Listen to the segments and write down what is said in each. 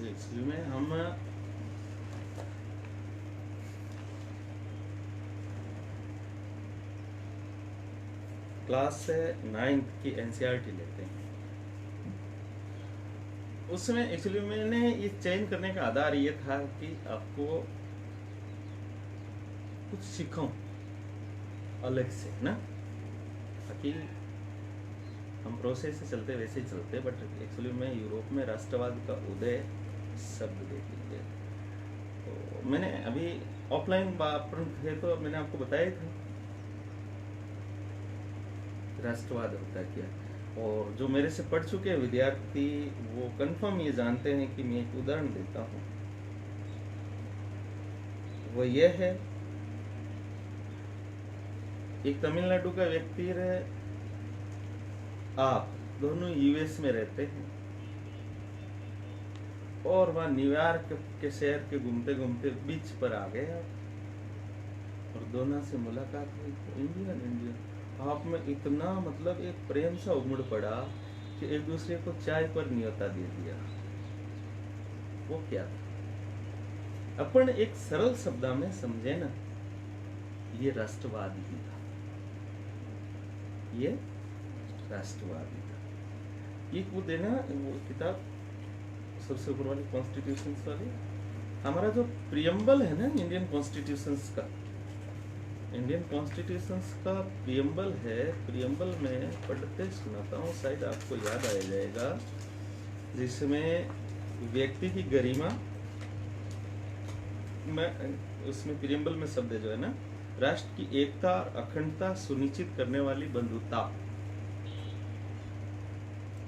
Actually में हम class 9 की एनसीईआरटी लेते हैं। उसमें एक्चुअली मैंने ये चयन करने का आधार ये था कि आपको कुछ सीखूं अलग से ना, ताकि हम प्रोसेस से चलते वैसे ही चलते। बट एक्चुअली में यूरोप में राष्ट्रवाद का उदय शब्द देख लीजिए। तो मैंने अभी ऑफलाइन थे तो मैंने आपको बताया था राष्ट्रवाद होता क्या, और जो मेरे से पढ़ चुके विद्यार्थी वो कंफर्म ये जानते हैं कि मैं एक उदाहरण देता हूँ। वो ये है, एक तमिलनाडु का व्यक्ति है, आप दोनों यूएस में रहते हैं और वहां न्यूयॉर्क के शहर के घूमते घूमते बीच पर आ गए आप, और दोनों से मुलाकात हुई। इंडियन आप में इतना मतलब एक प्रेम सा उमड़ पड़ा कि एक दूसरे को चाय पर न्योता दे दिया। वो क्या था? अपन एक सरल शब्द में समझे ना, ये राष्ट्रवाद ही था, ये राष्ट्रवाद ही था। ये वो देना, वो किताब सबसे ऊपर वाली कॉन्स्टिट्यूशन वाली, हमारा जो प्रियम्बल है ना इंडियन कॉन्स्टिट्यूशंस का, इंडियन कॉन्स्टिट्यूशंस का प्रियम्बल है। प्रियम्बल में पढ़ते सुनाता हूँ, शायद आपको याद आ जाएगा, जिसमें व्यक्ति की गरिमा में, उसमें प्रियम्बल में शब्द जो है ना, राष्ट्र की एकता और अखंडता सुनिश्चित करने वाली बंधुता,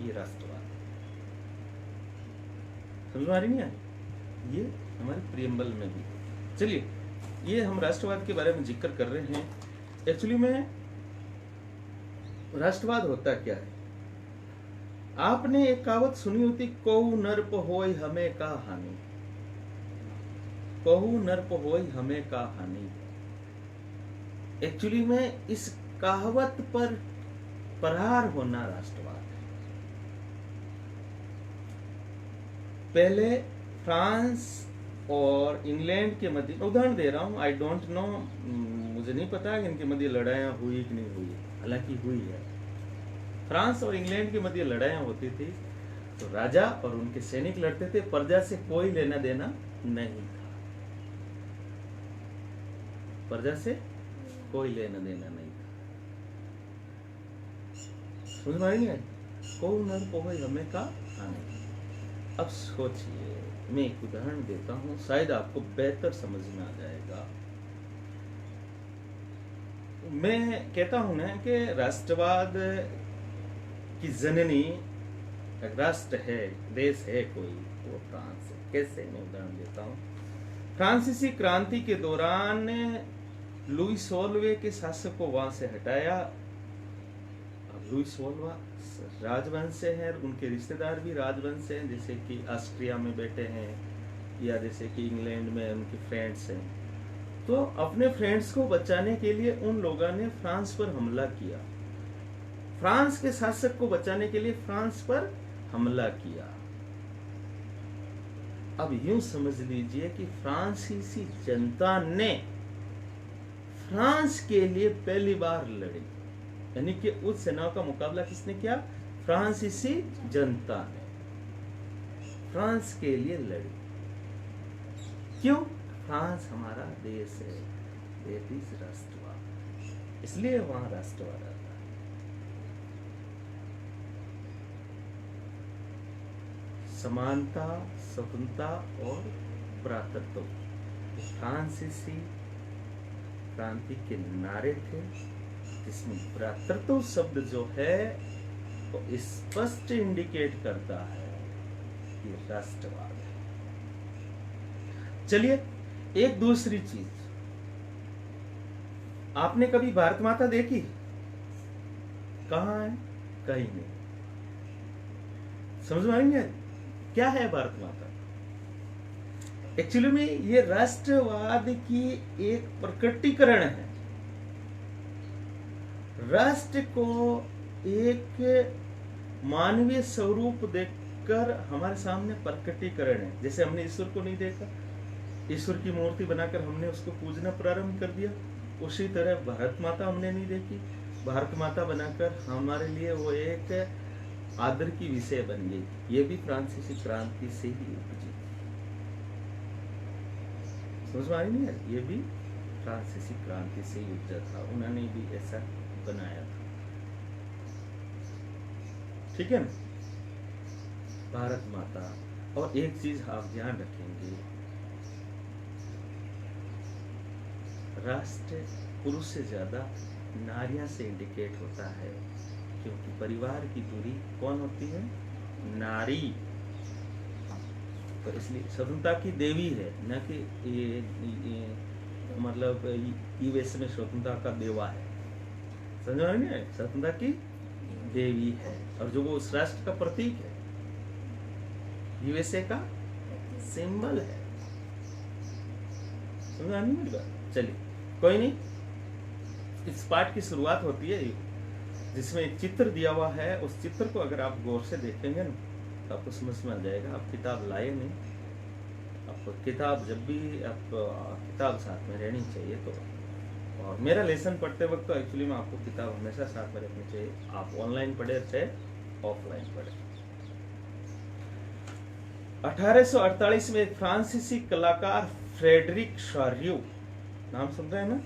ये राष्ट्रवाद। समझ में आ रही नहीं आई? ये हमारे प्रियम्बल में भी। चलिए, ये हम राष्ट्रवाद के बारे में जिक्र कर रहे हैं। एक्चुअली में राष्ट्रवाद होता क्या है? आपने एक कहावत सुनी होती, कहू नरप होय हमें का हानि, कहू नरप होय हमें का हानि। एक्चुअली में इस कहावत पर प्रहार होना राष्ट्रवाद है। पहले फ्रांस और इंग्लैंड के मध्य, उदाहरण दे रहा हूं, आई डोंट नो, मुझे नहीं पता कि इनके मध्य लड़ाइयां हुई कि नहीं हुई, हालांकि हुई है। फ्रांस और इंग्लैंड के मध्य लड़ाइयां होती थी तो राजा और उनके सैनिक लड़ते थे, प्रजा से कोई लेना देना नहीं था, प्रजा से कोई लेना देना नहीं था। समझ में नहीं आई? कौन नर को हमें का आने। अब सोचिए, मैं एक उदाहरण देता हूं, शायद आपको बेहतर समझ में आ जाएगा। मैं कहता हूं ना कि राष्ट्रवाद की जननी राष्ट्र है, देश है कोई, वो फ्रांस है। कैसे? मैं उदाहरण देता हूं। फ्रांसीसी क्रांति के दौरान लुई 16वें के शासक को वहां से हटाया। लुई 16वां राजवंश से है, उनके रिश्तेदार भी राजवंश से हैं, जैसे कि ऑस्ट्रिया में बैठे हैं, या जैसे कि इंग्लैंड में उनके फ्रेंड्स हैं। तो अपने फ्रेंड्स को बचाने के लिए उन लोगों ने फ्रांस पर हमला किया, फ्रांस के शासक को बचाने के लिए फ्रांस पर हमला किया। अब यूं समझ लीजिए कि फ्रांसीसी जनता ने फ्रांस के लिए पहली बार लड़ी, यानी कि उस सेनाओं का मुकाबला किसने किया? फ्रांसीसी जनता ने फ्रांस के लिए लड़ी। क्यों? फ्रांस हमारा देश है, दैट इज राष्ट्रवाद, इसलिए वहां राष्ट्रवाद आता है। समानता, स्वतंत्रता और भ्रातृत्व, फ्रांसीसी क्रांति के नारे थे, जिसमें भ्रातृत्व शब्द जो है वो तो स्पष्ट इंडिकेट करता है कि राष्ट्रवाद है। चलिए, एक दूसरी चीज, आपने कभी भारत माता देखी? कहां है? कहीं नहीं। समझ में आएंगे क्या है भारत माता? एक्चुअली में ये राष्ट्रवाद की एक प्रकटीकरण है। राष्ट्र को एक मानवीय स्वरूप देखकर हमारे सामने प्रकटीकरण है। जैसे हमने ईश्वर को नहीं देखा, ईश्वर की मूर्ति बनाकर हमने उसको पूजना प्रारंभ कर दिया, उसी तरह भारत माता हमने नहीं देखी, भारत माता बनाकर हमारे लिए वो एक आदर की विषय बन गई। ये भी फ्रांसीसी क्रांति से ही उपजी। समझ में आ रही नहीं है? ये भी फ्रांसीसी क्रांति से ही उपजा था, उन्होंने भी ऐसा बनाया था। ठीक है ना? भारत माता। और एक चीज आप ध्यान रखेंगे, राष्ट्र पुरुष से ज्यादा नारियां से इंडिकेट होता है, क्योंकि परिवार की दूरी कौन होती है? नारी। तो इसलिए स्वतंत्रता की देवी है, न कि ये मतलब यूएस में स्वतंत्रता का देवा है। समझ में नहीं? स्वतंत्रता की देवी है, और जो वो उस राष्ट्र का प्रतीक है, यूएसए का सिंबल है। समझ नहीं मेरी बात? चलिए कोई नहीं, इस पाठ की शुरुआत होती है जिसमें एक चित्र दिया हुआ है। उस चित्र को अगर आप गौर से देखेंगे ना तो आपको समझ में आ जाएगा। आप किताब लाए नहीं, आप किताब जब भी आप किताब साथ में रहनी चाहिए। तो और मेरा लेसन पढ़ते वक्त तो एक्चुअली में आपको किताब हमेशा साथ में रखनी चाहिए, आप ऑनलाइन पढ़े चाहे ऑफलाइन पढ़े। 1848 में एक फ्रांसीसी कलाकार फ्रेडरिक शार्यू, नाम सुन रहे हैं ना?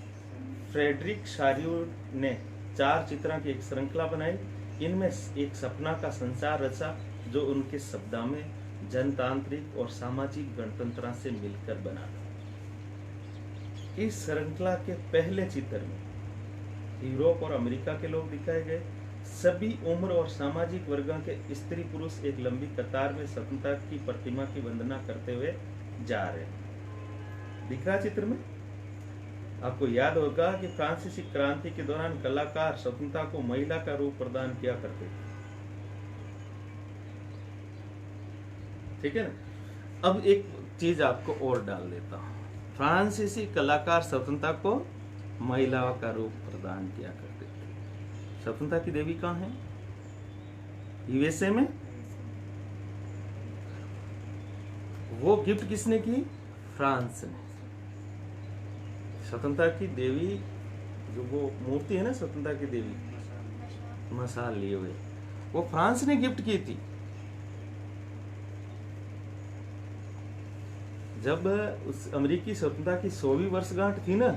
फ्रेडरिक शार्यू ने 4 चित्रों की एक श्रृंखला बनाई। इनमें एक सपना का संसार रचा, जो उनके शब्दों में जनतांत्रिक और सामाजिक गणतंत्र से मिलकर बना था। इस श्रृंखला के पहले चित्र में यूरोप और अमेरिका के लोग दिखाए गए। सभी उम्र और सामाजिक वर्गों के स्त्री पुरुष एक लंबी कतार में स्वतंत्रता की प्रतिमा की वंदना करते हुए जा रहे हैं। दिख रहा चित्र में? आपको याद होगा कि फ्रांसीसी क्रांति के दौरान कलाकार स्वतंत्रता को महिला का रूप प्रदान किया करते थे। ठीक है ना? अब एक चीज आपको और डाल देता हूं। फ्रांसीसी कलाकार स्वतंत्रता को महिलाओं का रूप प्रदान किया करते थे। स्वतंत्रता की देवी कहां है? यूएसए में। वो गिफ्ट किसने की? फ्रांस ने। स्वतंत्रता की देवी जो वो मूर्ति है ना, स्वतंत्रता की देवी मसाल लिए हुए, वो फ्रांस ने गिफ्ट की थी। जब उस अमेरिकी स्वतंत्रता की 100वीं वर्षगांठ थी ना,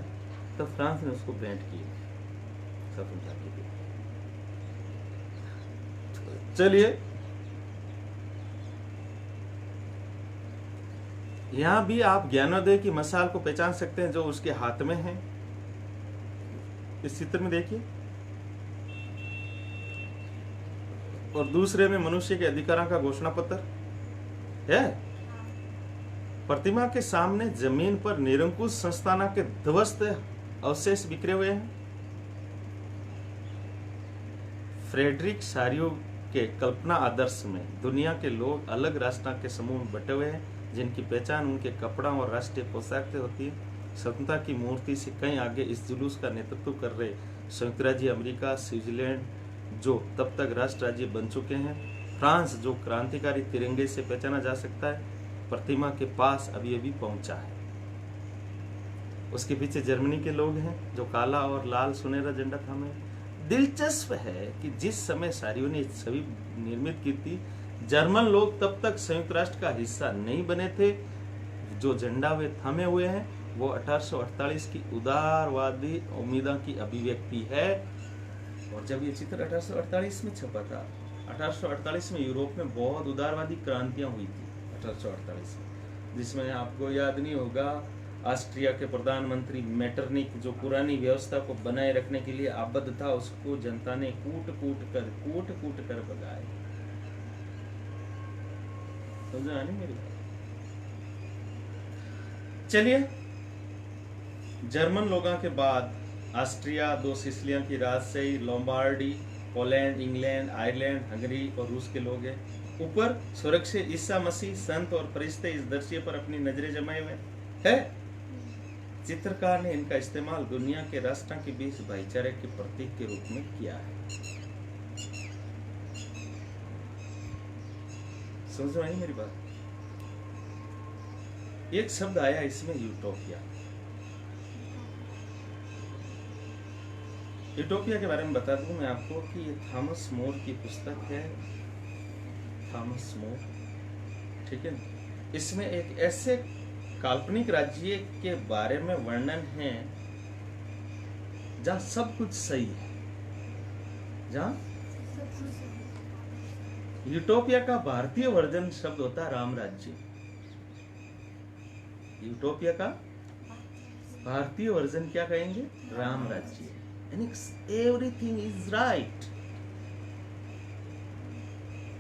तब फ्रांस ने उसको भेंट की स्वतंत्रता की देवी। चलिए यहां भी आप ज्ञानोदय की मसाल को पहचान सकते हैं, जो उसके हाथ में है। इस चित्र में देखिए, और दूसरे में मनुष्य के अधिकारों का घोषणा पत्र है। प्रतिमा के सामने जमीन पर निरंकुश संस्थान के ध्वस्त अवशेष बिखरे हुए हैं। फ्रेडरिक शार्यू के कल्पना आदर्श में दुनिया के लोग अलग राष्ट्रों के समूह में बटे हुए हैं, जिनकी पहचान उनके कपड़ा और राष्ट्रीय पोशाक से होती है। स्वतंत्रता की मूर्ति से कहीं आगे इस जुलूस का नेतृत्व कर रहे संयुक्त राज्य अमेरिका, स्विट्जरलैंड, जो तब तक राष्ट्र राज्य बन चुके हैं, फ्रांस, जो क्रांतिकारी तिरंगे से पहचाना जा सकता है, प्रतिमा के पास अभी अभी पहुंचा है। उसके पीछे जर्मनी के लोग हैं, जो काला और लाल सुनहरा झंडा थामे। दिलचस्प है कि जिस समय शार्यू ने छवि निर्मित की थी, जर्मन लोग तब तक संयुक्त राष्ट्र का हिस्सा नहीं बने थे। जो झंडा वे थामे हुए हैं, वो 1848 की उदारवादी उम्मीदों की अभिव्यक्ति है। और जब ये चित्र 1848 में छपा था, 1848 में यूरोप में बहुत उदारवादी क्रांतियां हुई थी 1848 में, जिसमें आपको याद नहीं होगा, ऑस्ट्रिया के प्रधानमंत्री मेटरनिक, जो पुरानी व्यवस्था को बनाए रखने के लिए आबद्ध था, उसको जनता ने कूट कूट कर भगाया। समझा नहीं मेरी बात? चलिए, जर्मन लोगों के बाद ऑस्ट्रिया, 2 सिसिलियों की राजशाही, Lombardy, Poland, England, Ireland, Hungary और रूस के लोग हैं। ऊपर स्वर्ग से ईसा मसीह, संत और फरिश्ते इस दृश्य पर अपनी नजरें जमाए हुए हैं। चित्रकार ने इनका इस्तेमाल दुनिया के राष्ट्रों के बीच भाईचारे के प्रतीक के रूप में किया है। समझ में आई मेरी बात? एक शब्द आया इसमें, यूटोपिया। यूटोपिया के बारे में बता दूं मैं आपको कि ये थॉमस मोर की पुस्तक है, थॉमस मोर, ठीक है ना। इसमें एक ऐसे काल्पनिक राज्य के बारे में वर्णन है जहां सब कुछ सही है, जहां यूटोपिया का भारतीय वर्जन शब्द होता है राम राज्य। यूटोपिया का भारतीय वर्जन क्या कहेंगे? राम राज्य। Everything is right.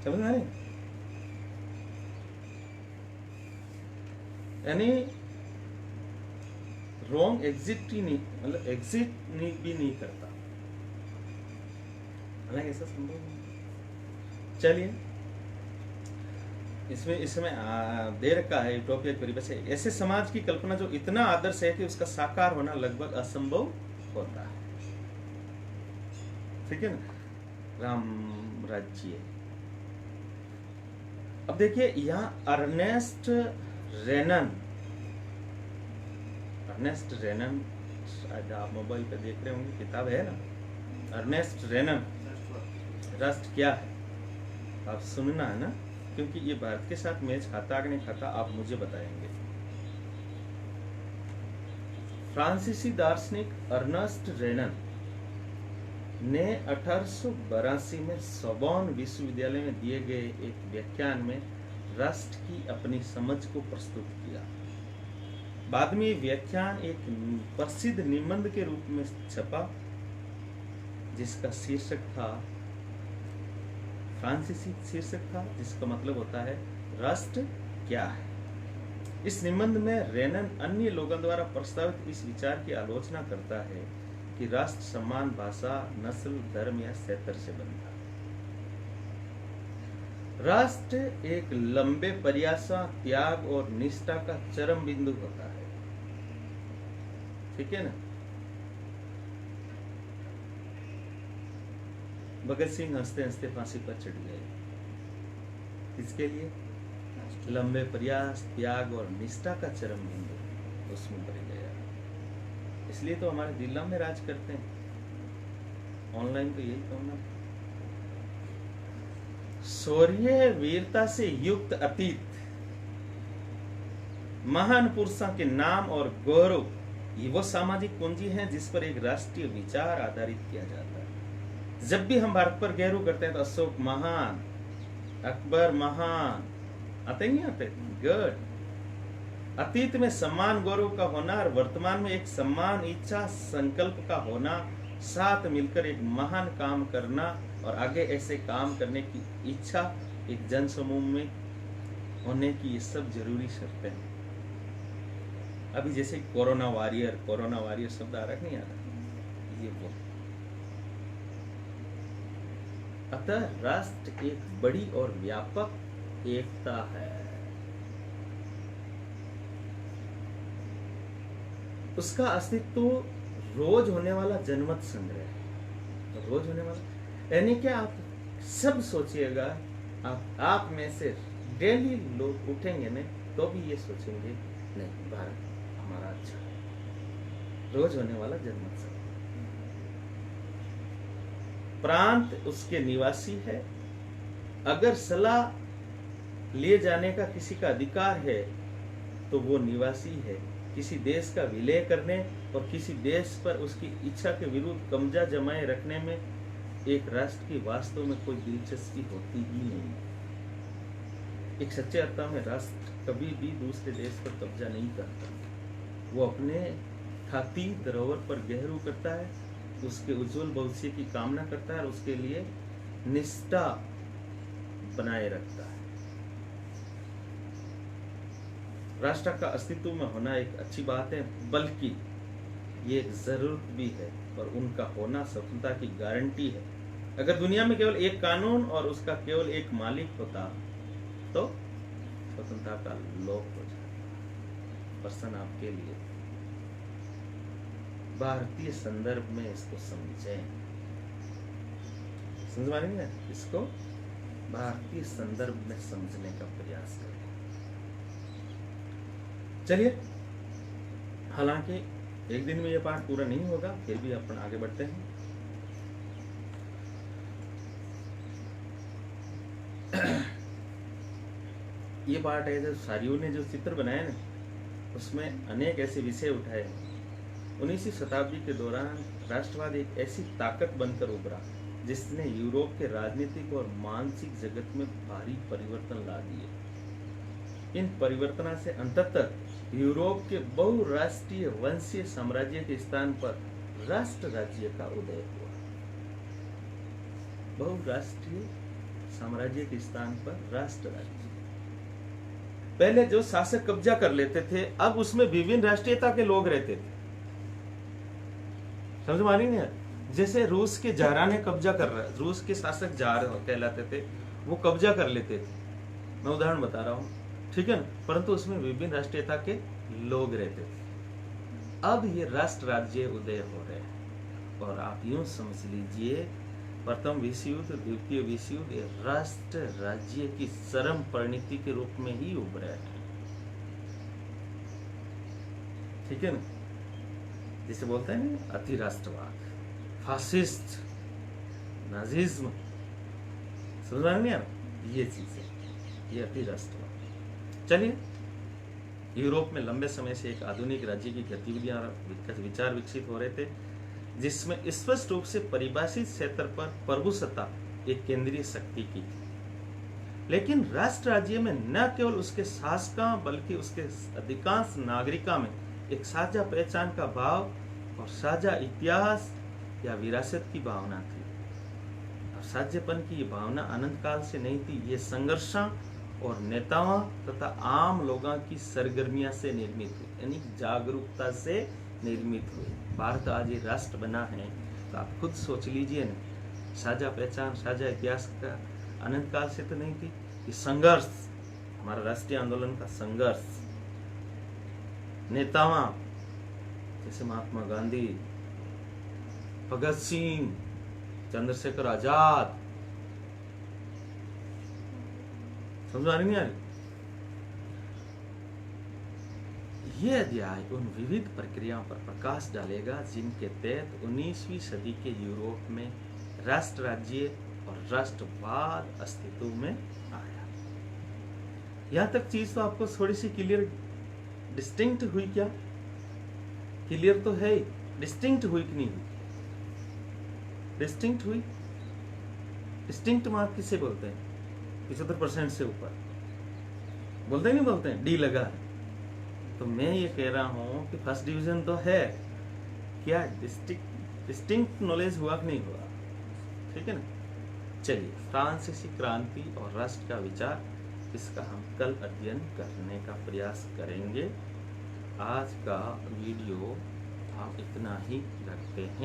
समझ में आ रही? यानी रॉन्ग एग्जिट ही नहीं, मतलब एग्जिट नहीं भी नहीं करता, हालांकि ऐसा संभव नहीं। चलिए, इसमें दे रखा है यूटोपिया की परिभाषा, ऐसे समाज की कल्पना जो इतना आदर्श है कि उसका साकार होना लगभग असंभव होता है, ठीक है ना। राम राज्य। अब देखिए यहाँ अर्नेस्ट रेनन, शायद आप मोबाइल पे देख रहे होंगे, किताब है ना, अर्नेस्ट रेनन, राष्ट्र क्या है। आप सुनना है ना, क्योंकि ये भारत के साथ मैच खाता कि नहीं खाता आप मुझे बताएंगे। फ्रांसीसी दार्शनिक अर्नेस्ट रेनन ने 1882 में सोबॉर्न विश्वविद्यालय में दिए गए एक व्याख्यान में राष्ट्र की अपनी समझ को प्रस्तुत किया। बाद में ये व्याख्यान एक प्रसिद्ध निबंध के रूप में छपा, जिसका शीर्षक था, फ्रांसीसी शीर्षक था, जिसका मतलब होता है राष्ट्र क्या है। इस निबंध में रेनन अन्य लोगों द्वारा प्रस्तावित इस विचार की आलोचना करता है कि राष्ट्र सम्मान भाषा, नस्ल, धर्म या क्षेत्र से बनता है। राष्ट्र एक लंबे प्रयासा, त्याग और निष्ठा का चरम बिंदु होता है, ठीक है ना। भगत सिंह हंसते हंसते फांसी पर चढ़ गए, किसके लिए? लंबे प्रयास, त्याग और निष्ठा का चरम बिंदु उसमें बढ़ गया। इसलिए तो हमारे दिल्ला में राज करते हैं, ऑनलाइन तो यही कहूंगा। शौर्य वीरता से युक्त अतीत, महान पुरुषों के नाम और गौरव, ये वो सामाजिक पूंजी है जिस पर एक राष्ट्रीय विचार आधारित किया जाता है। जब भी हम भारत पर गौरव करते हैं तो अशोक महान, अकबर महान आते नहीं आते? गुड। अतीत में सम्मान गौरव का होना और वर्तमान में एक सम्मान इच्छा संकल्प का होना, साथ मिलकर एक महान काम करना और आगे ऐसे काम करने की इच्छा एक जन समूह में होने की, ये सब जरूरी शर्तें हैं। अभी जैसे कोरोना वॉरियर शब्द आ रहा नहीं आ रहा, ये वो। अतः राष्ट्र एक बड़ी और व्यापक एकता है। उसका अस्तित्व रोज होने वाला जनमत संग्रह है, रोज होने वाला, यानी कि आप सब सोचिएगा, आप में से डेली लोग उठेंगे नहीं तो भी ये सोचेंगे नहीं भारत हमारा अच्छा है। रोज होने वाला जनमत संग्रह, प्रांत उसके निवासी है। अगर सलाह लिए जाने का किसी का अधिकार है तो वो निवासी है। किसी देश का विलय करने और किसी देश पर उसकी इच्छा के विरुद्ध कब्जा जमाए रखने में एक राष्ट्र की वास्तव में कोई दिलचस्पी होती ही नहीं। एक सच्चे अर्थ में राष्ट्र कभी भी दूसरे देश पर कब्जा नहीं करता, वो अपने खाती धरोहर पर गहरू करता है, उसके उज्जवल भविष्य की कामना करता है और उसके लिए निष्ठा बनाए रखता है। राष्ट्र का अस्तित्व में होना एक अच्छी बात है, बल्कि ये एक जरूरत भी है और उनका होना स्वतंत्रता की गारंटी है। अगर दुनिया में केवल एक कानून और उसका केवल एक मालिक होता तो स्वतंत्रता का लोप हो जाता। प्रश्न आपके लिए, भारतीय संदर्भ में इसको समझें, समझ में इसको भारतीय संदर्भ में समझने का प्रयास करें। चलिए, हालांकि एक दिन में यह पाठ पूरा नहीं होगा, फिर भी अपन आगे बढ़ते हैं। ये पाठ है जो सारियों ने जो चित्र बनाया ना, उसमें अनेक ऐसे विषय उठाए। 19वीं शताब्दी के दौरान राष्ट्रवाद एक ऐसी ताकत बनकर उभरा जिसने यूरोप के राजनीतिक और मानसिक जगत में भारी परिवर्तन ला दिए। इन परिवर्तनों से अंततः यूरोप के बहुराष्ट्रीय वंशीय साम्राज्य के स्थान पर राष्ट्र राज्य का उदय हुआ। बहुराष्ट्रीय साम्राज्य के स्थान पर राष्ट्र राज्य। पहले जो शासक कब्जा कर लेते थे, अब उसमें विभिन्न राष्ट्रीयता के लोग रहते थे। समझ में आ रही नहीं? जैसे रूस के जारा ने कब्जा कर रहा है, रूस के शासक जार कहलाते थे, वो कब्जा कर लेते थे। मैं उदाहरण बता रहा हूँ, ठीक है ना? परंतु उसमें विभिन्न राष्ट्रीयता के लोग रहते थे। अब ये राष्ट्र राज्य उदय हो रहे हैं, और आप यूं समझ लीजिए, प्रथम विश्व युद्ध, द्वितीय विश्व युद्ध ये राष्ट्र राज्य की चरम परिणति के रूप में ही उभरे हैं। ठीक है ना? जिसे बोलते हैं ना अति राष्ट्रवाद, फासिस्ट, नाजिज्म, समझ नहीं आ रहा? ये चीज है, ये अति राष्ट्रवाद। चलिए, यूरोप में लंबे समय से एक आधुनिक राज्य की गतिविधियां, विचार विकसित हो रहे थे, जिसमें स्पष्ट रूप से परिभाषित क्षेत्र पर प्रभुसत्ता एक केंद्रीय शक्ति की थी। लेकिन राष्ट्र राज्य में न केवल उसके शासकों बल्कि उसके अधिकांश नागरिकों में एक साझा पहचान का भाव और साझा इतिहास या विरासत की भावना थी। और साझेपन की ये भावना अनंत काल से नहीं थी, ये संघर्षों और नेताओं तथा आम लोगों की सरगर्मियां से निर्मित हुई, यानी जागरूकता से निर्मित हुई। भारत आज ये राष्ट्र बना है, तो आप खुद सोच लीजिए ना, साझा पहचान, साझा इतिहास का अनंत काल से तो नहीं थी। ये संघर्ष, हमारा राष्ट्रीय आंदोलन का संघर्ष, नेताओं जैसे महात्मा गांधी, भगत सिंह, चंद्रशेखर आजाद, समझ आ रही नहीं आ रही? ये अध्याय उन विविध प्रक्रियाओं पर प्रकाश डालेगा जिनके तहत 19वीं सदी के यूरोप में राष्ट्र राज्य और राष्ट्रवाद अस्तित्व में आया। यहां तक चीज तो आपको थोड़ी सी क्लियर, डिस्टिंक्ट हुई क्या? क्लियर तो है, डिस्टिंक्ट हुई कि नहीं हुई? डिस्टिंक्ट हुई। डिस्टिंक्ट मार्क किसे बोलते हैं? 75% से ऊपर बोलते नहीं बोलते हैं? डी लगा है। तो मैं ये कह रहा हूं कि फर्स्ट डिवीजन तो है, क्या डिस्टिंक्ट नॉलेज हुआ कि नहीं हुआ? ठीक है ना? चलिए, फ्रांसीसी क्रांति और राष्ट्र का विचार, इसका हम कल अध्ययन करने का प्रयास करेंगे। आज का वीडियो हम इतना ही रखते हैं।